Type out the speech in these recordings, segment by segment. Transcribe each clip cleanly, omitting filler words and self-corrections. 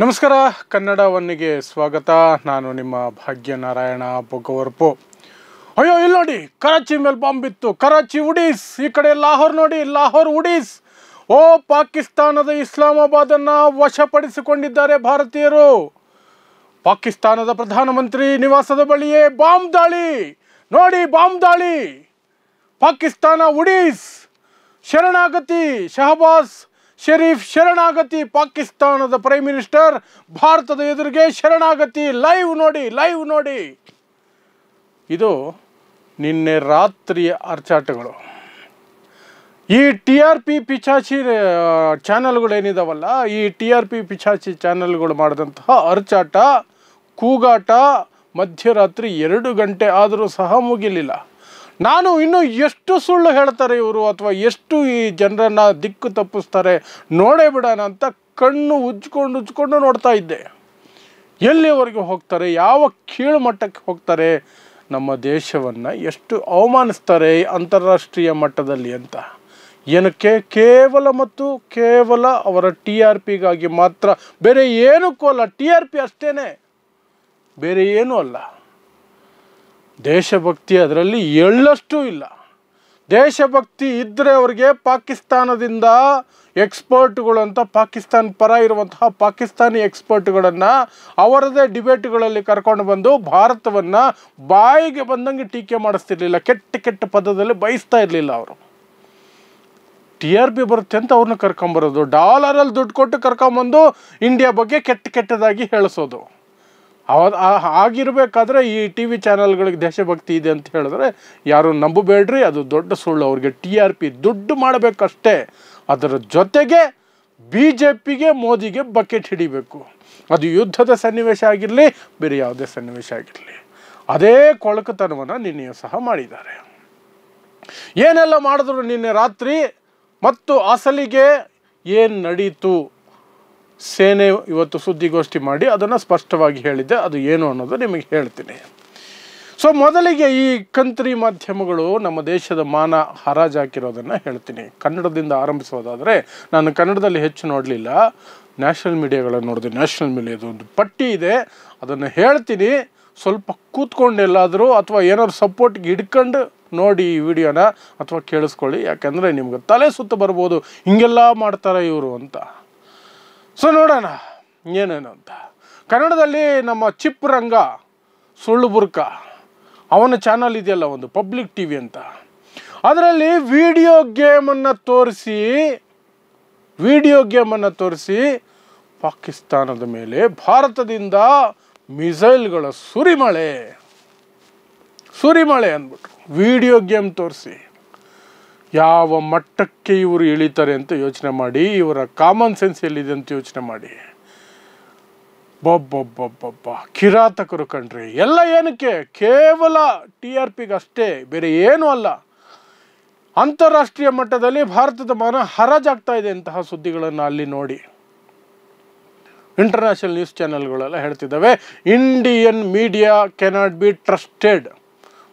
ನಮಸ್ಕಾರ ಕನ್ನಡ ಒನ್ನಿಗೆ ಸ್ವಾಗತ. ನಾನು ನಿಮ್ಮ ಭಾಗ್ಯನಾರಾಯಣ ಬೊಗವರ್ಪು. ಅಯ್ಯೋ ಇಲ್ಲಿ ನೋಡಿ, ಕರಾಚಿ ಮೇಲೆ ಬಾಂಬ್ ಬಿತ್ತು. ಕರಾಚಿ ಉಡೀಸ್, ಈ ಕಡೆ ಲಾಹೋರ್ ನೋಡಿ, ಲಾಹೋರ್ ಉಡೀಸ್. ಓ, ಪಾಕಿಸ್ತಾನದ ಇಸ್ಲಾಮಾಬಾದನ್ನು ವಶಪಡಿಸಿಕೊಂಡಿದ್ದಾರೆ ಭಾರತೀಯರು. ಪಾಕಿಸ್ತಾನದ ಪ್ರಧಾನಮಂತ್ರಿ ನಿವಾಸದ ಬಳಿಯೇ ಬಾಂಬ್ ದಾಳಿ ನೋಡಿ, ಬಾಂಬ್ ದಾಳಿ. ಪಾಕಿಸ್ತಾನ ಉಡೀಸ್ ಶರಣಾಗತಿ. ಶಹಬಾಜ್ ಶರೀಫ್ ಶರಣಾಗತಿ. ಪಾಕಿಸ್ತಾನದ ಪ್ರೈಮ್ ಮಿನಿಸ್ಟರ್ ಭಾರತದ ಎದುರಿಗೆ ಶರಣಾಗತಿ. ಲೈವ್ ನೋಡಿ, ಲೈವ್ ನೋಡಿ. ಇದು ನಿನ್ನೆ ರಾತ್ರಿಯ ಅರ್ಚಾಟಗಳು. ಈ TRP ಪಿಚಾಚಿ ಚಾನಲ್ಗಳೇನಿದಾವಲ್ಲ, ಈ TRP ಪಿಚಾಚಿ ಚಾನಲ್ಗಳು ಮಾಡಿದಂತಹ ಅರ್ಚಾಟ, ಕೂಗಾಟ ಮಧ್ಯರಾತ್ರಿ 2 ಗಂಟೆ ಆದರೂ ಸಹ ಮುಗಿಲಿಲ್ಲ. ನಾನು ಇನ್ನು ಎಷ್ಟು ಸುಳ್ಳು ಹೇಳ್ತಾರೆ ಇವರು, ಅಥವಾ ಎಷ್ಟು ಈ ಜನರನ್ನು ದಿಕ್ಕು ತಪ್ಪಿಸ್ತಾರೆ ನೋಡೇ ಬಿಡೋಣ ಅಂತ ಕಣ್ಣು ಉಜ್ಕೊಂಡು ನೋಡ್ತಾ ಇದ್ದೆ. ಎಲ್ಲಿವರೆಗೂ ಹೋಗ್ತಾರೆ, ಯಾವ ಕೀಳು ಮಟ್ಟಕ್ಕೆ ಹೋಗ್ತಾರೆ, ನಮ್ಮ ದೇಶವನ್ನು ಎಷ್ಟು ಅವಮಾನಿಸ್ತಾರೆ ಅಂತಾರಾಷ್ಟ್ರೀಯ ಮಟ್ಟದಲ್ಲಿ ಅಂತ. ಏನಕ್ಕೆ? ಕೇವಲ ಮತ್ತು ಕೇವಲ ಅವರ TRPಗಾಗಿ ಮಾತ್ರ, ಬೇರೆ ಏನಕ್ಕೂ ಅಲ್ಲ. TRP ಅಷ್ಟೇ, ಬೇರೆ ಏನೂ ಅಲ್ಲ. ದೇಶಭಕ್ತಿ ಅದರಲ್ಲಿ ಎಳ್ಳಷ್ಟು ಇಲ್ಲ. ದೇಶಭಕ್ತಿ ಇದ್ದರೆ ಅವರಿಗೆ ಪಾಕಿಸ್ತಾನದಿಂದ ಎಕ್ಸ್ಪರ್ಟ್ಗಳು ಅಂತ, ಪಾಕಿಸ್ತಾನ ಪರ ಇರುವಂತಹ ಪಾಕಿಸ್ತಾನಿ ಎಕ್ಸ್ಪರ್ಟ್ಗಳನ್ನು ಅವರದೇ ಡಿಬೇಟ್ಗಳಲ್ಲಿ ಕರ್ಕೊಂಡು ಬಂದು ಭಾರತವನ್ನು ಬಾಯಿಗೆ ಬಂದಂಗೆ ಟೀಕೆ ಮಾಡಿಸ್ತಿರ್ಲಿಲ್ಲ. ಕೆಟ್ಟ ಕೆಟ್ಟ ಪದದಲ್ಲಿ ಬಯಸ್ತಾ ಇರಲಿಲ್ಲ ಅವರು. TRP ಬರುತ್ತೆ ಅಂತ ಅವ್ರನ್ನ ಕರ್ಕೊಂಬರೋದು, ಡಾಲರಲ್ಲಿ ದುಡ್ಡು ಕೊಟ್ಟು ಕರ್ಕೊಂಬಂದು ಇಂಡಿಯಾ ಬಗ್ಗೆ ಕೆಟ್ಟದಾಗಿ ಹೇಳಿಸೋದು. ಆಗಿರಬೇಕಾದ್ರೆ ಈ TV ಚಾನಲ್ಗಳಿಗೆ ದೇಶಭಕ್ತಿ ಇದೆ ಅಂತ ಹೇಳಿದ್ರೆ ಯಾರು ನಂಬಬೇಡ್ರಿ, ಅದು ದೊಡ್ಡ ಸುಳ್ಳು. ಅವ್ರಿಗೆ TRP ದುಡ್ಡು ಮಾಡಬೇಕಷ್ಟೇ. ಅದರ ಜೊತೆಗೆ BJPಗೆ, ಮೋದಿಗೆ ಬಕೆಟ್ ಹಿಡಿಬೇಕು. ಅದು ಯುದ್ಧದ ಸನ್ನಿವೇಶ ಆಗಿರಲಿ, ಬೇರೆ ಯಾವುದೇ ಸನ್ನಿವೇಶ ಆಗಿರಲಿ. ಅದೇ ಕೊಳಕತನವನ್ನು ನಿನ್ನೆ ಸಹ ಮಾಡಿದ್ದಾರೆ. ಏನೆಲ್ಲ ಮಾಡಿದ್ರು ನಿನ್ನೆ ರಾತ್ರಿ ಮತ್ತು ಅಸಲಿಗೆ ಏನು ನಡೀತು, ಸೇನೆ ಇವತ್ತು ಸುದ್ದಿಗೋಷ್ಠಿ ಮಾಡಿ ಅದನ್ನು ಸ್ಪಷ್ಟವಾಗಿ ಹೇಳಿದ್ದೆ. ಅದು ಏನು ಅನ್ನೋದು ನಿಮಗೆ ಹೇಳ್ತೀನಿ. ಸೊ ಮೊದಲಿಗೆ ಈ ಕಂತ್ರಿ ಮಾಧ್ಯಮಗಳು ನಮ್ಮ ದೇಶದ ಮಾನ ಹರಾಜಾಕಿರೋದನ್ನು ಹೇಳ್ತೀನಿ. ಕನ್ನಡದಿಂದ ಆರಂಭಿಸೋದಾದರೆ, ನಾನು ಕನ್ನಡದಲ್ಲಿ ಹೆಚ್ಚು ನೋಡಲಿಲ್ಲ, ನ್ಯಾಷನಲ್ ಮೀಡಿಯಾಗಳನ್ನು ನೋಡಿದೆ. ನ್ಯಾಷನಲ್ ಮೀಡಿಯಾದ ಒಂದು ಪಟ್ಟಿ ಇದೆ, ಅದನ್ನು ಹೇಳ್ತೀನಿ. ಸ್ವಲ್ಪ ಕೂತ್ಕೊಂಡೆಲ್ಲಾದರೂ ಅಥವಾ ಏನಾದ್ರು ಸಪೋರ್ಟ್ಗೆ ಹಿಡ್ಕೊಂಡು ನೋಡಿ ಈ ವಿಡಿಯೋನ, ಅಥವಾ ಕೇಳಿಸ್ಕೊಳ್ಳಿ. ಯಾಕಂದರೆ ನಿಮ್ಗೆ ತಲೆ ಸುತ್ತ ಬರ್ಬೋದು, ಹಿಂಗೆಲ್ಲ ಮಾಡ್ತಾರೆ ಇವರು ಅಂತ. ಸೊ ನೋಡೋಣ ಏನೇನು ಅಂತ. ಕನ್ನಡದಲ್ಲಿ ನಮ್ಮ ಚಿಪ್ರಂಗ ಸುಳ್ಳು ಬುರ್ಕ, ಅವನ ಚಾನಲ್ ಇದೆಯಲ್ಲ ಒಂದು ಪಬ್ಲಿಕ್ TV ಅಂತ, ಅದರಲ್ಲಿ ವಿಡಿಯೋ ಗೇಮನ್ನು ತೋರಿಸಿ ಪಾಕಿಸ್ತಾನದ ಮೇಲೆ ಭಾರತದಿಂದ ಮಿಸೈಲ್ಗಳ ಸುರಿಮಳೆ ಅಂದ್ಬಿಟ್ರು. ವಿಡಿಯೋ ಗೇಮ್ ತೋರಿಸಿ ಯಾವ ಮಟ್ಟಕ್ಕೆ ಇವರು ಇಳಿತಾರೆ ಅಂತ ಯೋಚನೆ ಮಾಡಿ, ಇವರ ಕಾಮನ್ ಸೆನ್ಸ್ ಎಲ್ಲಿದೆ ಅಂತ ಯೋಚನೆ ಮಾಡಿ. ಬೊಬ್ಬೊಬ್ಬೊಬ್ಬೊಬ್ಬ ಕಿರಾತಕರು ಕಣ್ರಿ. ಎಲ್ಲ ಏನಕ್ಕೆ? ಕೇವಲ TRPಗೆ ಅಷ್ಟೇ, ಬೇರೆ ಏನೂ ಅಲ್ಲ. ಅಂತಾರಾಷ್ಟ್ರೀಯ ಮಟ್ಟದಲ್ಲಿ ಭಾರತದ ಮಾನ ಹರಾಜಾಗ್ತಾ ಇದೆ ಅಂತಹ ಸುದ್ದಿಗಳನ್ನು ಅಲ್ಲಿ ನೋಡಿ. ಇಂಟರ್ನ್ಯಾಷನಲ್ ನ್ಯೂಸ್ ಚಾನೆಲ್ಗಳೆಲ್ಲ ಹೇಳ್ತಿದ್ದಾವೆ, Indian media cannot be trusted.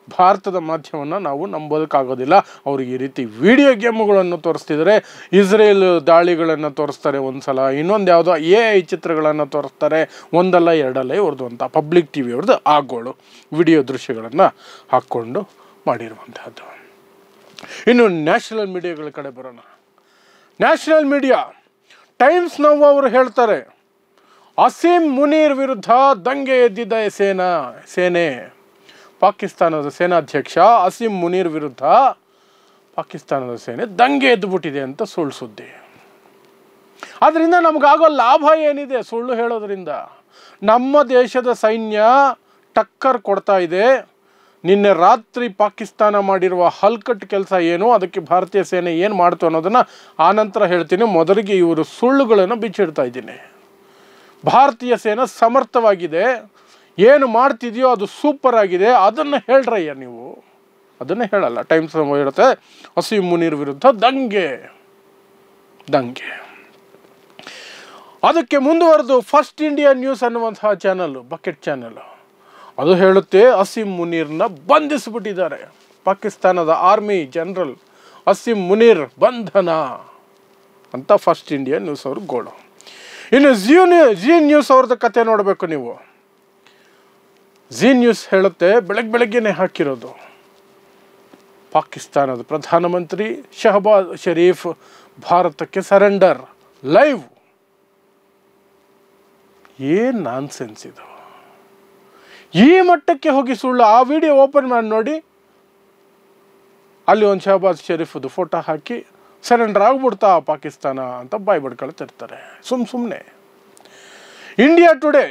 ಭಾರತದ ಮಾಧ್ಯಮವನ್ನು ನಾವು ನಂಬೋದಕ್ಕಾಗೋದಿಲ್ಲ. ಅವರು ಈ ರೀತಿ ವಿಡಿಯೋ ಗೇಮ್ಗಳನ್ನು ತೋರಿಸ್ತಿದ್ದಾರೆ. ಇಸ್ರೇಲ್ ದಾಳಿಗಳನ್ನು ತೋರಿಸ್ತಾರೆ ಒಂದ್ಸಲ, ಇನ್ನೊಂದು ಯಾವುದೋ AI ಚಿತ್ರಗಳನ್ನು ತೋರಿಸ್ತಾರೆ. ಒಂದಲ್ಲ ಎರಡಲ್ಲ ಇವ್ರದ್ದು ಅಂತ ಪಬ್ಲಿಕ್ TV ಅವ್ರದ್ದು ಆಗೋಳು ವಿಡಿಯೋ ದೃಶ್ಯಗಳನ್ನು ಹಾಕ್ಕೊಂಡು ಮಾಡಿರುವಂತಹದ್ದು. ಇನ್ನು ನ್ಯಾಷನಲ್ ಮೀಡಿಯಾಗಳ ಕಡೆ ಬರೋಣ. ನ್ಯಾಷನಲ್ ಮೀಡಿಯಾ ಟೈಮ್ಸ್ ನೌ ಅವರು ಹೇಳ್ತಾರೆ, ಅಸೀಂ ಮುನೀರ್ ವಿರುದ್ಧ ದಂಗೆ ಎದ್ದಿದ್ದ ಸೇನೆ. ಪಾಕಿಸ್ತಾನದ ಸೇನಾಧ್ಯಕ್ಷ ಅಸೀಂ ಮುನೀರ್ ವಿರುದ್ಧ ಪಾಕಿಸ್ತಾನದ ಸೇನೆ ದಂಗೆ ಎದ್ದುಬಿಟ್ಟಿದೆ ಅಂತ ಸುಳ್ಳು ಸುದ್ದಿ. ಅದರಿಂದ ನಮಗಾಗೋ ಲಾಭ ಏನಿದೆ ಸುಳ್ಳು ಹೇಳೋದ್ರಿಂದ? ನಮ್ಮ ದೇಶದ ಸೈನ್ಯ ಟಕ್ಕರ್ ಕೊಡ್ತಾ ಇದೆ. ನಿನ್ನೆ ರಾತ್ರಿ ಪಾಕಿಸ್ತಾನ ಮಾಡಿರುವ ಹಲ್ಕಟ್ ಕೆಲಸ ಏನು, ಅದಕ್ಕೆ ಭಾರತೀಯ ಸೇನೆ ಏನು ಮಾಡ್ತು ಅನ್ನೋದನ್ನು ಆನಂತರ ಹೇಳ್ತೀನಿ. ಮೊದಲಿಗೆ ಇವರು ಸುಳ್ಳುಗಳನ್ನು ಬಿಚ್ಚಿಡ್ತಾ ಇದ್ದೀನಿ. ಭಾರತೀಯ ಸೇನೆ ಸಮರ್ಥವಾಗಿದೆ, ಏನು ಮಾಡ್ತಿದೆಯೋ ಅದು ಸೂಪರ್ ಆಗಿದೆ, ಅದನ್ನು ಹೇಳ್ರಯ್ಯ ನೀವು. ಅದನ್ನೇ ಹೇಳಲ್ಲ. ಟೈಮ್ಸ್ ಹೇಳುತ್ತೆ ಅಸೀಂ ಮುನೀರ್ ವಿರುದ್ಧ ದಂಗೆ. ಅದಕ್ಕೆ ಮುಂದುವರೆದು ಫಸ್ಟ್ ಇಂಡಿಯಾ ನ್ಯೂಸ್ ಅನ್ನುವಂತಹ ಚಾನಲ್, ಬಕೆಟ್ ಚಾನಲ್, ಅದು ಹೇಳುತ್ತೆ ಅಸೀಂ ಮುನೀರ್ನ ಬಂಧಿಸಿಬಿಟ್ಟಿದ್ದಾರೆ. ಪಾಕಿಸ್ತಾನದ ಆರ್ಮಿ ಜನರಲ್ ಅಸೀಂ ಮುನೀರ್ ಬಂಧನ ಅಂತ ಫಸ್ಟ್ ಇಂಡಿಯಾ ನ್ಯೂಸ್ ಅವ್ರ ಗೋಳು. ಇನ್ನು ಜಿ ನ್ಯೂಸ್ ಅವ್ರದ್ದು ಕತೆ ನೋಡಬೇಕು ನೀವು. ಜಿ ನ್ಯೂಸ್ ಹೇಳುತ್ತೆ, ಬೆಳಗ್ಗೆನೆ ಹಾಕಿರೋದು, ಪಾಕಿಸ್ತಾನದ ಪ್ರಧಾನಮಂತ್ರಿ ಶಹಬಾಜ್ ಶರೀಫ್ ಭಾರತಕ್ಕೆ ಸರೆಂಡರ್ ಲೈವ್. ಏನು ನಾನ್ಸೆನ್ಸ್ ಇದು, ಈ ಮಟ್ಟಕ್ಕೆ ಹೋಗಿ ಸುಳ್ಳು. ಆ ವಿಡಿಯೋ ಓಪನ್ ಮಾಡಿ ನೋಡಿ, ಅಲ್ಲಿ ಒಂದು ಶಹಬಾಜ್ ಶರೀಫ್ದು ಫೋಟೋ ಹಾಕಿ ಸರೆಂಡರ್ ಆಗ್ಬಿಡ್ತಾ ಪಾಕಿಸ್ತಾನ ಅಂತ ಬಾಯಿ ಬಡ್ಕೊಳ್ತಿರ್ತಾರೆ ಸುಮ್ಮನೆ. ಇಂಡಿಯಾ ಟುಡೇ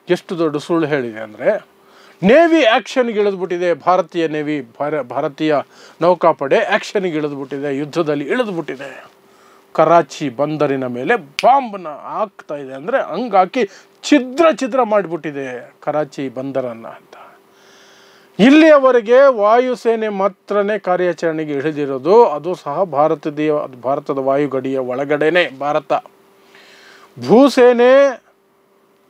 ಎಷ್ಟು ದೊಡ್ಡ ಸುಳ್ಳು ಹೇಳಿದೆ ಅಂದರೆ, ನೇವಿ ಆ್ಯಕ್ಷನ್ಗೆ ಇಳಿದ್ಬಿಟ್ಟಿದೆ. ಭಾರತೀಯ ನೇವಿ, ಭಾರತೀಯ ನೌಕಾಪಡೆ ಆ್ಯಕ್ಷನ್ಗೆ ಇಳಿದ್ಬಿಟ್ಟಿದೆ, ಯುದ್ಧದಲ್ಲಿ ಇಳಿದ್ಬಿಟ್ಟಿದೆ. ಕರಾಚಿ ಬಂದರಿನ ಮೇಲೆ ಬಾಂಬ್ನ ಹಾಕ್ತಾ ಇದೆ ಅಂದರೆ ಹಂಗಾಕಿ ಛಿದ್ರ ಮಾಡಿಬಿಟ್ಟಿದೆ ಕರಾಚಿ ಬಂದರನ್ನು ಅಂತ. ಇಲ್ಲಿಯವರೆಗೆ ವಾಯುಸೇನೆ ಮಾತ್ರನೇ ಕಾರ್ಯಾಚರಣೆಗೆ ಇಳಿದಿರೋದು, ಅದು ಸಹ ಭಾರತದ ವಾಯುಗಡಿಯ ಒಳಗಡೆನೆ. ಭಾರತ ಭೂಸೇನೆ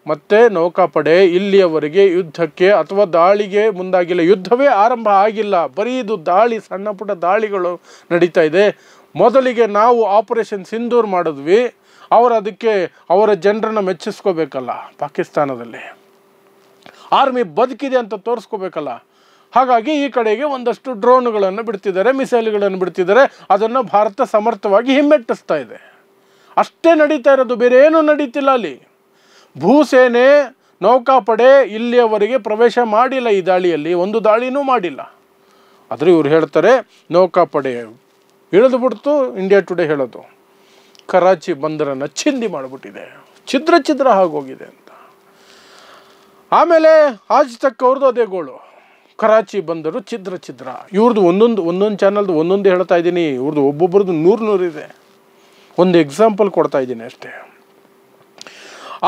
ಮತ್ತು ನೌಕಾಪಡೆ ಇಲ್ಲಿಯವರೆಗೆ ಯುದ್ಧಕ್ಕೆ ಅಥವಾ ದಾಳಿಗೆ ಮುಂದಾಗಿಲ್ಲ. ಯುದ್ಧವೇ ಆರಂಭ ಆಗಿಲ್ಲ, ಬರೀ ಇದು ದಾಳಿ, ಸಣ್ಣ ಪುಟ್ಟ ದಾಳಿಗಳು ನಡೀತಾ ಇದೆ. ಮೊದಲಿಗೆ ನಾವು ಆಪರೇಷನ್ ಸಿಂಧೂರ್ ಮಾಡಿದ್ವಿ, ಅದಕ್ಕೆ ಅವರ ಜನರನ್ನು ಮೆಚ್ಚಿಸ್ಕೋಬೇಕಲ್ಲ. ಪಾಕಿಸ್ತಾನದಲ್ಲಿ ಆರ್ಮಿ ಬದುಕಿದೆ ಅಂತ ತೋರಿಸ್ಕೋಬೇಕಲ್ಲ. ಹಾಗಾಗಿ ಈ ಕಡೆಗೆ ಒಂದಷ್ಟು ಡ್ರೋನ್ಗಳನ್ನು ಬಿಡ್ತಿದ್ದಾರೆ, ಮಿಸೈಲ್ಗಳನ್ನು ಬಿಡ್ತಿದ್ದಾರೆ. ಅದನ್ನು ಭಾರತ ಸಮರ್ಥವಾಗಿ ಹಿಮ್ಮೆಟ್ಟಿಸ್ತಾ ಇದೆ. ಅಷ್ಟೇ ನಡೀತಾ ಇರೋದು, ಬೇರೆ ಏನೂ ನಡೀತಿಲ್ಲ ಅಲ್ಲಿ. ಭೂಸೇನೆ ನೌಕಾಪಡೆ ಇಲ್ಲಿಯವರೆಗೆ ಪ್ರವೇಶ ಮಾಡಿಲ್ಲ ಈ ದಾಳಿಯಲ್ಲಿ, ಒಂದು ದಾಳಿನೂ ಮಾಡಿಲ್ಲ. ಆದರೆ ಇವ್ರು ಹೇಳ್ತಾರೆ ನೌಕಾಪಡೆ ಇಳಿದು ಬಿಡ್ತು. ಇಂಡಿಯಾ ಟುಡೇ ಹೇಳೋದು ಕರಾಚಿ ಬಂದರನ್ನು ಚಿಂದಿ ಮಾಡಿಬಿಟ್ಟಿದೆ, ಛಿದ್ರ ಆಗೋಗಿದೆ ಅಂತ. ಆಮೇಲೆ ಆಜ್ ತಕ್ ಅವ್ರದ್ದು ಅದೇ ಗೋಳು, ಕರಾಚಿ ಬಂದರು ಛಿದ್ರ. ಇವ್ರದ್ದು ಒಂದೊಂದು ಚಾನಲ್ದು ಒಂದೊಂದು ಹೇಳ್ತಾ ಇದ್ದೀನಿ, ಇವ್ರದ್ದು ಒಬ್ಬೊಬ್ರದ್ದು 100 ಇದೆ. ಒಂದು ಎಕ್ಸಾಂಪಲ್ ಕೊಡ್ತಾ ಇದ್ದೀನಿ ಅಷ್ಟೇ.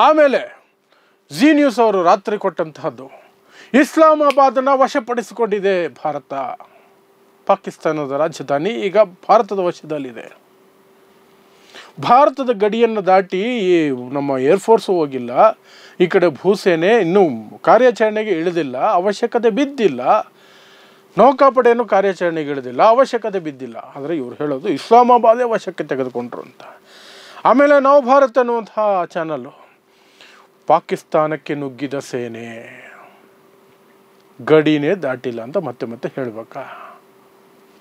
ಆಮೇಲೆ ಜಿ ನ್ಯೂಸ್ ಅವರು ರಾತ್ರಿ ಕೊಟ್ಟಂತಹದ್ದು, ಇಸ್ಲಾಮಾಬಾದನ್ನ ವಶಪಡಿಸಿಕೊಂಡಿದೆ ಭಾರತ. ಪಾಕಿಸ್ತಾನದ ರಾಜಧಾನಿ ಈಗ ಭಾರತದ ವಶದಲ್ಲಿದೆ. ಭಾರತದ ಗಡಿಯನ್ನು ದಾಟಿ ನಮ್ಮ ಏರ್ಫೋರ್ಸು ಹೋಗಿಲ್ಲ, ಈ ಕಡೆ ಭೂಸೇನೆ ಇನ್ನೂ ಕಾರ್ಯಾಚರಣೆಗೆ ಇಳಿದಿಲ್ಲ, ಅವಶ್ಯಕತೆ ಬಿದ್ದಿಲ್ಲ. ನೌಕಾಪಡೆಯನ್ನು ಕಾರ್ಯಾಚರಣೆಗೆ ಇಳಿದಿಲ್ಲ, ಅವಶ್ಯಕತೆ ಬಿದ್ದಿಲ್ಲ. ಆದರೆ ಇವರು ಹೇಳೋದು ಇಸ್ಲಾಮಾಬಾದೇ ವಶಕ್ಕೆ ತೆಗೆದುಕೊಂಡ್ರು ಅಂತ. ಆಮೇಲೆ ನಾವು ಭಾರತ ಅನ್ನುವಂತಹ ಚಾನಲ್ಲು, ಪಾಕಿಸ್ತಾನಕ್ಕೆ ನುಗ್ಗಿದ ಸೇನೆ ಗಡಿನೇ ದಾಟಿಲ್ಲ ಅಂತ ಮತ್ತೆ ಹೇಳಬೇಕಾ?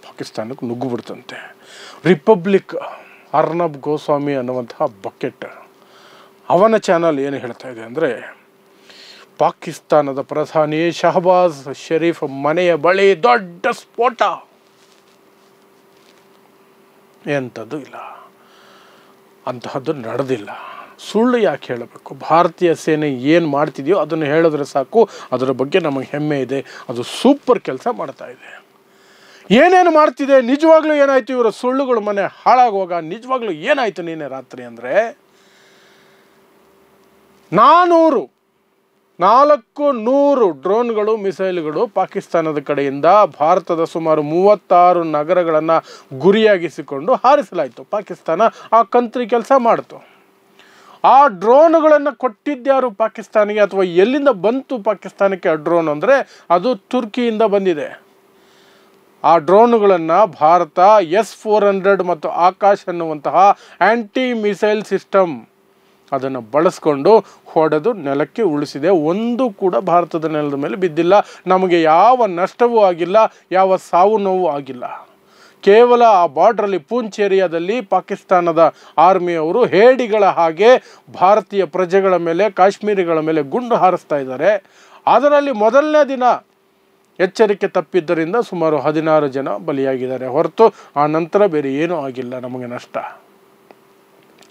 ಪಾಕಿಸ್ತಾನಕ್ಕೆ ನುಗ್ಗಿಬಿಡ್ತಂತೆ. ರಿಪಬ್ಲಿಕ್ ಅರ್ನಬ್ ಗೋಸ್ವಾಮಿ ಅನ್ನುವಂತಹ ಬಕೆಟ್, ಅವನ ಚಾನಲ್ ಏನು ಹೇಳ್ತಾ ಇದೆ ಅಂದರೆ, ಪಾಕಿಸ್ತಾನದ ಪ್ರಧಾನಿ ಶಹಬಾಜ್ ಶರೀಫ್ ಮನೆಯ ಬಳಿ ದೊಡ್ಡ ಸ್ಫೋಟ, ಎಂಥದ್ದು ಇಲ್ಲ, ಅಂತಹದ್ದು ನಡೆದಿಲ್ಲ. ಸುಳ್ಳು ಯಾಕೆ ಹೇಳಬೇಕು? ಭಾರತೀಯ ಸೇನೆ ಏನು ಮಾಡ್ತಿದೆಯೋ ಅದನ್ನು ಹೇಳಿದ್ರೆ ಸಾಕು, ಅದರ ಬಗ್ಗೆ ನಮಗೆ ಹೆಮ್ಮೆ ಇದೆ. ಅದು ಸೂಪರ್ ಕೆಲಸ ಮಾಡ್ತಾ ಇದೆ. ಏನೇನು ಮಾಡ್ತಿದೆ, ನಿಜವಾಗ್ಲೂ ಏನಾಯಿತು ಇವರ ಸುಳ್ಳುಗಳು ಮನೆ ಹಾಳಾಗುವಾಗ ನಿಜವಾಗ್ಲೂ ಏನಾಯಿತು ನಿನ್ನೆ ರಾತ್ರಿ ಅಂದರೆ, 400 ಡ್ರೋನ್ಗಳು ಮಿಸೈಲ್ಗಳು ಪಾಕಿಸ್ತಾನದ ಕಡೆಯಿಂದ ಭಾರತದ ಸುಮಾರು 36 ನಗರಗಳನ್ನು ಗುರಿಯಾಗಿಸಿಕೊಂಡು ಹಾರಿಸಲಾಯಿತು. ಪಾಕಿಸ್ತಾನ ಆ ಕಂತ್ರಿ ಕೆಲಸ ಮಾಡಿತು. ಆ ಡ್ರೋನ್ಗಳನ್ನು ಕೊಟ್ಟಿದ್ಯಾರು ಪಾಕಿಸ್ತಾನಿಗೆ, ಅಥವಾ ಎಲ್ಲಿಂದ ಬಂತು ಪಾಕಿಸ್ತಾನಕ್ಕೆ ಆ ಡ್ರೋನ್ ಅಂದರೆ, ಅದು ತುರ್ಕಿಯಿಂದ ಬಂದಿದೆ. ಆ ಡ್ರೋನುಗಳನ್ನು ಭಾರತ S-400 ಮತ್ತು ಆಕಾಶ್ ಅನ್ನುವಂತಹ ಆ್ಯಂಟಿ ಮಿಸೈಲ್ ಸಿಸ್ಟಮ್ ಅದನ್ನು ಬಳಸ್ಕೊಂಡು ಹೊಡೆದು ನೆಲಕ್ಕೆ ಉಳಿಸಿದೆ. ಒಂದು ಕೂಡ ಭಾರತದ ನೆಲದ ಮೇಲೆ ಬಿದ್ದಿಲ್ಲ. ನಮಗೆ ಯಾವ ನಷ್ಟವೂ ಆಗಿಲ್ಲ, ಯಾವ ಸಾವು ನೋವು ಆಗಿಲ್ಲ. ಕೇವಲ ಆ ಬಾರ್ಡ್ರಲ್ಲಿ ಪೂಂಚ್ ಏರಿಯಾದಲ್ಲಿ ಪಾಕಿಸ್ತಾನದ ಆರ್ಮಿಯವರು ಹೇಡಿಗಳ ಹಾಗೆ ಭಾರತೀಯ ಪ್ರಜೆಗಳ ಮೇಲೆ, ಕಾಶ್ಮೀರಿಗಳ ಮೇಲೆ ಗುಂಡು ಹಾರಿಸ್ತಾ ಇದ್ದಾರೆ. ಅದರಲ್ಲಿ ಮೊದಲನೇ ದಿನ ಎಚ್ಚರಿಕೆ ತಪ್ಪಿದ್ದರಿಂದ ಸುಮಾರು 16 ಜನ ಬಲಿಯಾಗಿದ್ದಾರೆ ಹೊರತು ಆ ನಂತರ ಬೇರೆ ಏನೂ ಆಗಿಲ್ಲ ನಮಗೆ ನಷ್ಟ.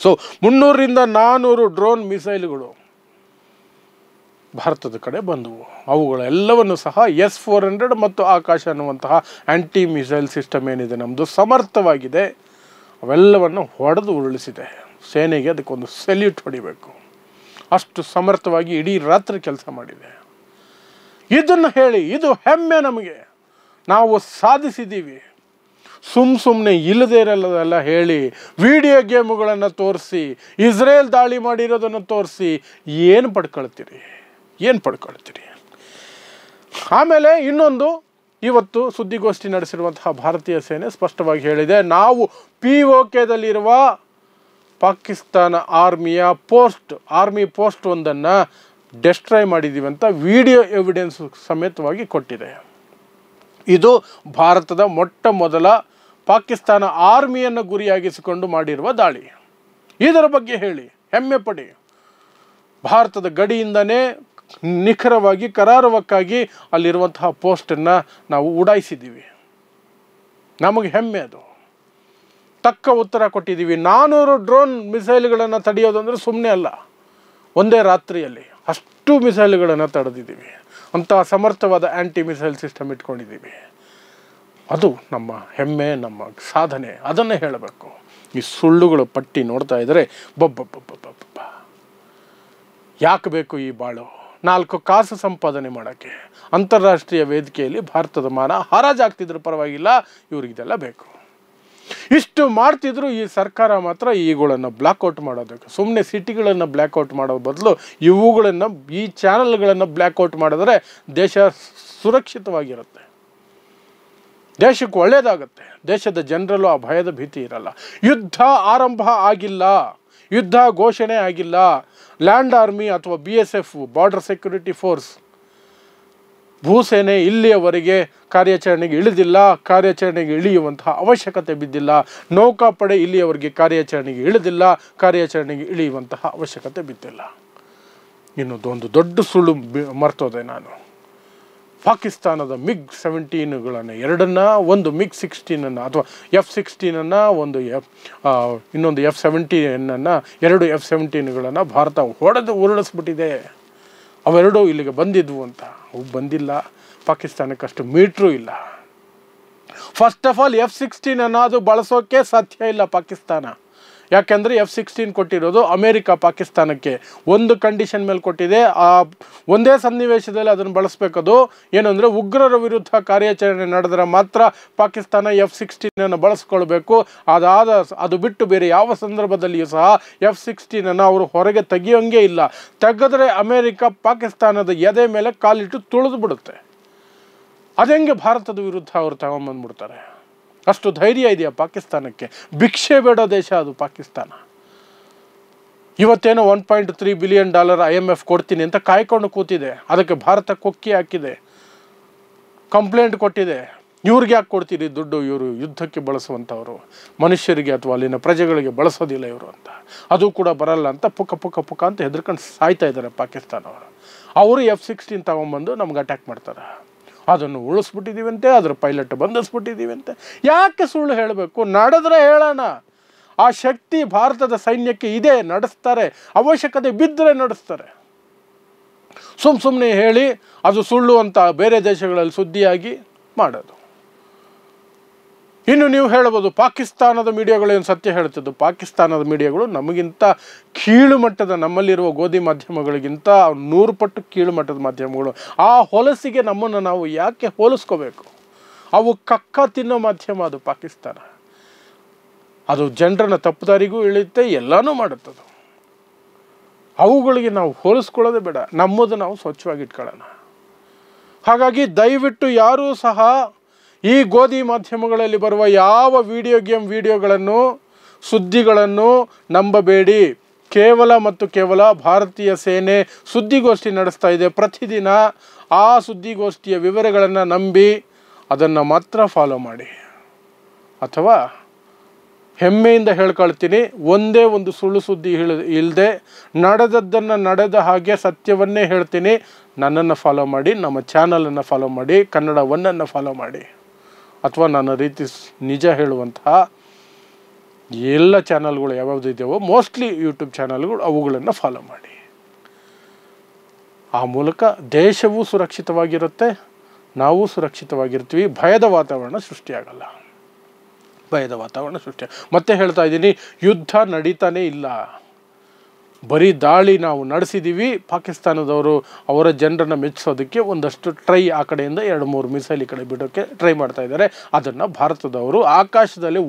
ಸೊ 300ರಿಂದ 400 ಡ್ರೋನ್ ಮಿಸೈಲ್ಗಳು ಭಾರತದ ಕಡೆ ಬಂದವು. ಅವುಗಳೆಲ್ಲವನ್ನು ಸಹ S-400 ಮತ್ತು ಆಕಾಶ ಅನ್ನುವಂತಹ ಆ್ಯಂಟಿ ಮಿಸೈಲ್ ಸಿಸ್ಟಮ್ ಏನಿದೆ ನಮ್ಮದು ಸಮರ್ಥವಾಗಿದೆ, ಅವೆಲ್ಲವನ್ನು ಹೊಡೆದು ಉರುಳಿಸಿದೆ. ಸೇನೆಗೆ ಅದಕ್ಕೊಂದು ಸೆಲ್ಯೂಟ್ ಹೊಡಿಬೇಕು. ಅಷ್ಟು ಸಮರ್ಥವಾಗಿ ಇಡೀ ರಾತ್ರಿ ಕೆಲಸ ಮಾಡಿದೆ. ಇದನ್ನು ಹೇಳಿ, ಇದು ಹೆಮ್ಮೆ ನಮಗೆ, ನಾವು ಸಾಧಿಸಿದ್ದೀವಿ. ಸುಮ್ಮನೆ ಇಲ್ಲದೇ ಇರಲ್ಲ ಹೇಳಿ, ವಿಡಿಯೋ ಗೇಮುಗಳನ್ನು ತೋರಿಸಿ, ಇಸ್ರೇಲ್ ದಾಳಿ ಮಾಡಿರೋದನ್ನು ತೋರಿಸಿ ಏನು ಪಡ್ಕೊಳ್ತೀರಿ? ಆಮೇಲೆ ಇನ್ನೊಂದು, ಇವತ್ತು ಸುದ್ದಿಗೋಷ್ಠಿ ನಡೆಸಿರುವಂತಹ ಭಾರತೀಯ ಸೇನೆ ಸ್ಪಷ್ಟವಾಗಿ ಹೇಳಿದೆ, ನಾವು POKದಲ್ಲಿರುವ ಪಾಕಿಸ್ತಾನ ಆರ್ಮಿ ಪೋಸ್ಟ್ ಒಂದನ್ನು ಡೆಸ್ಟ್ರಾಯ್ ಮಾಡಿದ್ದೀವಿ ಅಂತ ವಿಡಿಯೋ ಎವಿಡೆನ್ಸ್ ಸಮೇತವಾಗಿ ಕೊಟ್ಟಿದೆ. ಇದು ಭಾರತದ ಮೊಟ್ಟ ಮೊದಲ ಪಾಕಿಸ್ತಾನ ಆರ್ಮಿಯನ್ನು ಗುರಿಯಾಗಿಸಿಕೊಂಡು ಮಾಡಿರುವ ದಾಳಿ. ಇದರ ಬಗ್ಗೆ ಹೇಳಿ, ಹೆಮ್ಮೆ ಪಡಿ. ಭಾರತದ ಗಡಿಯಿಂದನೇ ನಿಖರವಾಗಿ ಕರಾರುವಕ್ಕಾಗಿ ಅಲ್ಲಿರುವಂತಹ ಪೋಸ್ಟನ್ನು ನಾವು ಉಡಾಯಿಸಿದ್ದೀವಿ. ನಮಗೆ ಹೆಮ್ಮೆ ಅದು. ತಕ್ಕ ಉತ್ತರ ಕೊಟ್ಟಿದ್ದೀವಿ. 400 ಡ್ರೋನ್ ಮಿಸೈಲ್ಗಳನ್ನು ತಡೆಯೋದು ಅಂದರೆ ಸುಮ್ಮನೆ ಅಲ್ಲ. ಒಂದೇ ರಾತ್ರಿಯಲ್ಲಿ ಅಷ್ಟು ಮಿಸೈಲ್ಗಳನ್ನು ತಡೆದಿದ್ದೀವಿ. ಅಂತಹ ಸಮರ್ಥವಾದ ಆ್ಯಂಟಿ ಮಿಸೈಲ್ ಸಿಸ್ಟಮ್ ಇಟ್ಕೊಂಡಿದ್ದೀವಿ. ಅದು ನಮ್ಮ ಹೆಮ್ಮೆ, ನಮ್ಮ ಸಾಧನೆ. ಅದನ್ನೇ ಹೇಳಬೇಕು. ಈ ಸುಳ್ಳುಗಳು ಪಟ್ಟಿ ನೋಡ್ತಾ ಇದ್ದರೆ ಬಬ್ಬ ಯಾಕೆ ಬೇಕು ಈ ಬಾಳು? 4 ಕಾಸು ಸಂಪಾದನೆ ಮಾಡೋಕ್ಕೆ ಅಂತಾರಾಷ್ಟ್ರೀಯ ವೇದಿಕೆಯಲ್ಲಿ ಭಾರತದ ಮಾನ ಹರಾಜಾಗ್ತಿದ್ರು ಪರವಾಗಿಲ್ಲ, ಇವ್ರಿಗಿದೆಲ್ಲ ಬೇಕು. ಇಷ್ಟು ಮಾಡ್ತಿದ್ರು ಈ ಸರ್ಕಾರ ಮಾತ್ರ ಇವುಗಳನ್ನು ಬ್ಲ್ಯಾಕ್ಔಟ್ ಮಾಡೋದಕ್ಕೆ, ಸುಮ್ಮನೆ ಸಿಟಿಗಳನ್ನು ಬ್ಲ್ಯಾಕ್ಔಟ್ ಮಾಡೋ ಬದಲು ಇವುಗಳನ್ನು, ಈ ಚಾನಲ್ಗಳನ್ನು ಬ್ಲ್ಯಾಕ್ಔಟ್ ಮಾಡಿದ್ರೆ ದೇಶ ಸುರಕ್ಷಿತವಾಗಿರುತ್ತೆ, ದೇಶಕ್ಕೆ ಒಳ್ಳೆಯದಾಗುತ್ತೆ, ದೇಶದ ಜನರಲ್ಲೂ ಆ ಭಯದ ಭೀತಿ ಇರಲ್ಲ. ಯುದ್ಧ ಆರಂಭ ಆಗಿಲ್ಲ, ಯುದ್ಧ ಘೋಷಣೆ ಆಗಿಲ್ಲ. ಲ್ಯಾಂಡ್ ಆರ್ಮಿ ಅಥವಾ BSF ಬಾರ್ಡರ್ ಸೆಕ್ಯೂರಿಟಿ ಫೋರ್ಸ್ ಭೂಸೇನೆ ಇಲ್ಲಿಯವರೆಗೆ ಕಾರ್ಯಾಚರಣೆಗೆ ಇಳಿದಿಲ್ಲ, ಕಾರ್ಯಾಚರಣೆಗೆ ಇಳಿಯುವಂತಹ ಅವಶ್ಯಕತೆ ಬಿದ್ದಿಲ್ಲ. ನೌಕಾಪಡೆ ಇಲ್ಲಿಯವರೆಗೆ ಕಾರ್ಯಾಚರಣೆಗೆ ಇಳಿದಿಲ್ಲ, ಕಾರ್ಯಾಚರಣೆಗೆ ಇಳಿಯುವಂತಹ ಅವಶ್ಯಕತೆ ಬಿದ್ದಿಲ್ಲ. ಇನ್ನೊಂದು ದೊಡ್ಡ ಸುಳ್ಳು ಮರ್ತೋದೆ ನಾನು. ಪಾಕಿಸ್ತಾನದ MiG-17ಗಳನ್ನು ಎರಡನ್ನ, ಒಂದು MiG-16 ಅಥವಾ F-16 ಇನ್ನೊಂದು F-17 2 F-17ಗಳನ್ನು ಭಾರತ ಹೊಡೆದು ಉರುಳಿಸ್ಬಿಟ್ಟಿದೆ. ಅವೆರಡೂ ಇಲ್ಲಿಗೆ ಬಂದಿದ್ವು ಅಂತ. ಅವು ಬಂದಿಲ್ಲ. ಪಾಕಿಸ್ತಾನಕ್ಕೆ ಅಷ್ಟು ಮೀಟ್ರೂ ಇಲ್ಲ. ಫಸ್ಟ್ ಆಫ್ ಆಲ್ F-16 ಅದು ಬಳಸೋಕ್ಕೆ ಸಾಧ್ಯ ಇಲ್ಲ ಪಾಕಿಸ್ತಾನ. ಯಾಕೆಂದರೆ F-16 ಕೊಟ್ಟಿರೋದು ಅಮೇರಿಕ ಪಾಕಿಸ್ತಾನಕ್ಕೆ ಒಂದು ಕಂಡೀಷನ್ ಮೇಲೆ ಕೊಟ್ಟಿದೆ. ಆ ಒಂದೇ ಸನ್ನಿವೇಶದಲ್ಲಿ ಅದನ್ನು ಬಳಸಬೇಕದು. ಏನಂದರೆ ಉಗ್ರರ ವಿರುದ್ಧ ಕಾರ್ಯಾಚರಣೆ ನಡೆದರೆ ಮಾತ್ರ ಪಾಕಿಸ್ತಾನ F-16 ಬಳಸ್ಕೊಳ್ಬೇಕು. ಅದು ಬಿಟ್ಟು ಬೇರೆ ಯಾವ ಸಂದರ್ಭದಲ್ಲಿಯೂ ಸಹ F-16 ಅವರು ಹೊರಗೆ ತೆಗಿಯೋಂಗೇ ಇಲ್ಲ. ತೆಗೆದ್ರೆ ಅಮೇರಿಕ ಪಾಕಿಸ್ತಾನದ ಎದೆ ಮೇಲೆ ಕಾಲಿಟ್ಟು ತುಳಿದು ಬಿಡುತ್ತೆ. ಅದೆಂಗೆ ಭಾರತದ ವಿರುದ್ಧ ಅವರು ತಗೊಂಬಂದ್ಬಿಡ್ತಾರೆ? ಅಷ್ಟು ಧೈರ್ಯ ಇದೆಯಾ ಪಾಕಿಸ್ತಾನಕ್ಕೆ? ಭಿಕ್ಷೆ ಬೇಡ ದೇಶ ಅದು ಪಾಕಿಸ್ತಾನ. ಇವತ್ತೇನೋ $1.3 ಬಿಲಿಯನ್ IMF ಕೊಡ್ತೀನಿ ಅಂತ ಕಾಯ್ಕೊಂಡು ಕೂತಿದೆ. ಅದಕ್ಕೆ ಭಾರತ ಕೊಕ್ಕಿ ಹಾಕಿದೆ, ಕಂಪ್ಲೇಂಟ್ ಕೊಟ್ಟಿದೆ. ಇವ್ರಿಗೆ ಯಾಕೆ ಕೊಡ್ತೀರಿ ದುಡ್ಡು? ಇವರು ಯುದ್ಧಕ್ಕೆ ಬಳಸುವಂಥವ್ರು, ಮನುಷ್ಯರಿಗೆ ಅಥವಾ ಅಲ್ಲಿನ ಪ್ರಜೆಗಳಿಗೆ ಬಳಸೋದಿಲ್ಲ ಇವರು ಅಂತ. ಅದು ಕೂಡ ಬರಲ್ಲ ಅಂತ ಪುಕ್ಕ ಅಂತ ಹೆದರ್ಕೊಂಡು ಸಾಯ್ತಾ ಇದ್ದಾರೆ ಪಾಕಿಸ್ತಾನವರು. ಅವರು F-16 ತಗೊಂಬಂದು ನಮ್ಗೆ ಅಟ್ಯಾಕ್ ಮಾಡ್ತಾರೆ. ಅದನ್ನು ಉಳಿಸ್ಬಿಟ್ಟಿದ್ದೀವಂತೆ, ಅದರ ಪೈಲಟ್ ಬಂಧಿಸ್ಬಿಟ್ಟಿದ್ದೀವಂತೆ. ಯಾಕೆ ಸುಳ್ಳು ಹೇಳಬೇಕು? ನಡೆದ್ರೆ ಹೇಳೋಣ. ಆ ಶಕ್ತಿ ಭಾರತದ ಸೈನ್ಯಕ್ಕೆ ಇದೆ, ನಡೆಸ್ತಾರೆ. ಅವಶ್ಯಕತೆ ಬಿದ್ದರೆ ನಡೆಸ್ತಾರೆ. ಸುಮ್ಮನೆ ಹೇಳಿ ಅದು ಸುಳ್ಳು ಅಂತ ಬೇರೆ ದೇಶಗಳಲ್ಲಿ ಸುದ್ದಿಯಾಗಿ ಮಾಡೋದು. ಇನ್ನು ನೀವು ಹೇಳ್ಬೋದು ಪಾಕಿಸ್ತಾನದ ಮೀಡಿಯಾಗಳು ಏನು ಸತ್ಯ ಹೇಳ್ತಿದ್ದು. ಪಾಕಿಸ್ತಾನದ ಮೀಡಿಯಾಗಳು ನಮಗಿಂತ ಕೀಳು ಮಟ್ಟದ, ನಮ್ಮಲ್ಲಿರುವ ಗೋಧಿ ಮಾಧ್ಯಮಗಳಿಗಿಂತ 100 ಪಟ್ಟು ಕೀಳು ಮಟ್ಟದ ಮಾಧ್ಯಮಗಳು. ಆ ಹೊಲಸಿಗೆ ನಮ್ಮನ್ನು ನಾವು ಯಾಕೆ ಹೋಲಿಸ್ಕೋಬೇಕು? ಅವು ಕಕ್ಕ ತಿನ್ನೋ ಮಾಧ್ಯಮ ಅದು ಪಾಕಿಸ್ತಾನ. ಅದು ಜನರನ್ನ ತಪ್ಪುದಾರಿಗೂ ಇಳಿಯುತ್ತೆ, ಎಲ್ಲನೂ ಮಾಡುತ್ತದು. ಅವುಗಳಿಗೆ ನಾವು ಹೋಲಿಸ್ಕೊಳ್ಳೋದೇ ಬೇಡ. ನಮ್ಮದು ನಾವು ಸ್ವಚ್ಛವಾಗಿ ಇಟ್ಕೊಳ್ಳೋಣ. ಹಾಗಾಗಿ ದಯವಿಟ್ಟು ಯಾರೂ ಸಹ ಈ ಗೋಧಿ ಮಾಧ್ಯಮಗಳಲ್ಲಿ ಬರುವ ಯಾವ ವಿಡಿಯೋಗಳನ್ನು, ಸುದ್ದಿಗಳನ್ನು ನಂಬಬೇಡಿ. ಕೇವಲ ಭಾರತೀಯ ಸೇನೆ ಸುದ್ದಿಗೋಷ್ಠಿ ನಡೆಸ್ತಾ ಇದೆ ಪ್ರತಿದಿನ. ಆ ಸುದ್ದಿಗೋಷ್ಠಿಯ ವಿವರಗಳನ್ನು ನಂಬಿ ಅದನ್ನು ಮಾತ್ರ ಫಾಲೋ ಮಾಡಿ. ಅಥವಾ ಹೆಮ್ಮೆಯಿಂದ ಹೇಳ್ಕೊಳ್ತೀನಿ, ಒಂದೇ ಒಂದು ಸುಳ್ಳು ಸುದ್ದಿ ಇಲ್ಲದೆ ನಡೆದದ್ದನ್ನು ನಡೆದ ಹಾಗೆ ಸತ್ಯವನ್ನೇ ಹೇಳ್ತೀನಿ. ನನ್ನನ್ನು ಫಾಲೋ ಮಾಡಿ, ನಮ್ಮ ಚಾನಲನ್ನು ಫಾಲೋ ಮಾಡಿ, ಕನ್ನಡ ಒನ್ನನ್ನು ಫಾಲೋ ಮಾಡಿ. ಅಥವಾ ನನ್ನ ರೀತಿ ನಿಜ ಹೇಳುವಂತಹ ಎಲ್ಲ ಚಾನಲ್ಗಳು ಯಾವ್ಯಾವುದು ಇದೆಯೋ, ಮೋಸ್ಟ್ಲಿ ಯೂಟ್ಯೂಬ್ ಚಾನಲ್ಗಳು, ಅವುಗಳನ್ನು ಫಾಲೋ ಮಾಡಿ. ಆ ಮೂಲಕ ದೇಶವೂ ಸುರಕ್ಷಿತವಾಗಿರುತ್ತೆ, ನಾವು ಸುರಕ್ಷಿತವಾಗಿರ್ತೀವಿ. ಭಯದ ವಾತಾವರಣ ಸೃಷ್ಟಿಯಾಗಲ್ಲ. ಮತ್ತೆ ಹೇಳ್ತಾ ಇದ್ದೀನಿ, ಯುದ್ಧ ನಡೀತಾನೇ ಇಲ್ಲ. ಬರೀ ದಾಳಿ ನಾವು ನಡೆಸಿದ್ದೀವಿ. ಪಾಕಿಸ್ತಾನದವರು ಅವರ ಜನರನ್ನು ಮೆಚ್ಚಿಸೋದಕ್ಕೆ ಒಂದಷ್ಟು ಟ್ರೈ, ಆ ಕಡೆಯಿಂದ 2-3 ಮಿಸೈಲ್ ಈ ಕಡೆ ಬಿಡೋಕ್ಕೆ ಟ್ರೈ ಮಾಡ್ತಾ ಇದ್ದಾರೆ. ಅದನ್ನು ಭಾರತದವರು ಆಕಾಶದಲ್ಲಿ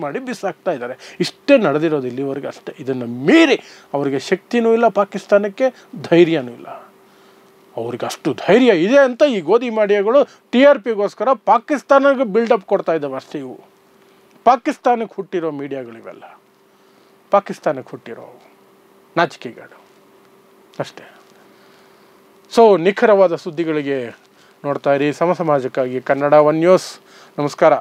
ಮಾಡಿ ಬಿಸಾಕ್ತಾ ಇದ್ದಾರೆ. ಇಷ್ಟೇ ನಡೆದಿರೋದು ಇಲ್ಲಿವರೆಗೆ, ಅಷ್ಟೇ. ಇದನ್ನು ಮೀರಿ ಅವರಿಗೆ ಶಕ್ತಿನೂ ಇಲ್ಲ, ಪಾಕಿಸ್ತಾನಕ್ಕೆ ಧೈರ್ಯನೂ ಇಲ್ಲ. ಅವ್ರಿಗೆ ಅಷ್ಟು ಧೈರ್ಯ ಇದೆ ಅಂತ ಈ ಗೋಧಿ ಮೀಡಿಯಾಗಳು TRPಗೋಸ್ಕರ ಪಾಕಿಸ್ತಾನಕ್ಕೆ ಬಿಲ್ಡಪ್ ಕೊಡ್ತಾ ಇದ್ದಾವೆ ಅಷ್ಟೇ. ಇವು ಪಾಕಿಸ್ತಾನಕ್ಕೆ ಹುಟ್ಟಿರೋ ಮೀಡಿಯಾಗಳಿವೆಲ್ಲ, ಪಾಕಿಸ್ತಾನಕ್ಕೆ ಹುಟ್ಟಿರೋ ನಾಚಿಕೆಗಳು ಅಷ್ಟೇ. ಸೊ ನಿಖರವಾದ ಸುದ್ದಿಗಳಿಗೆ ನೋಡ್ತಾ ಇರಿ ಸಮಾಜಕ್ಕಾಗಿ ಕನ್ನಡ 1 ನ್ಯೂಸ್. ನಮಸ್ಕಾರ.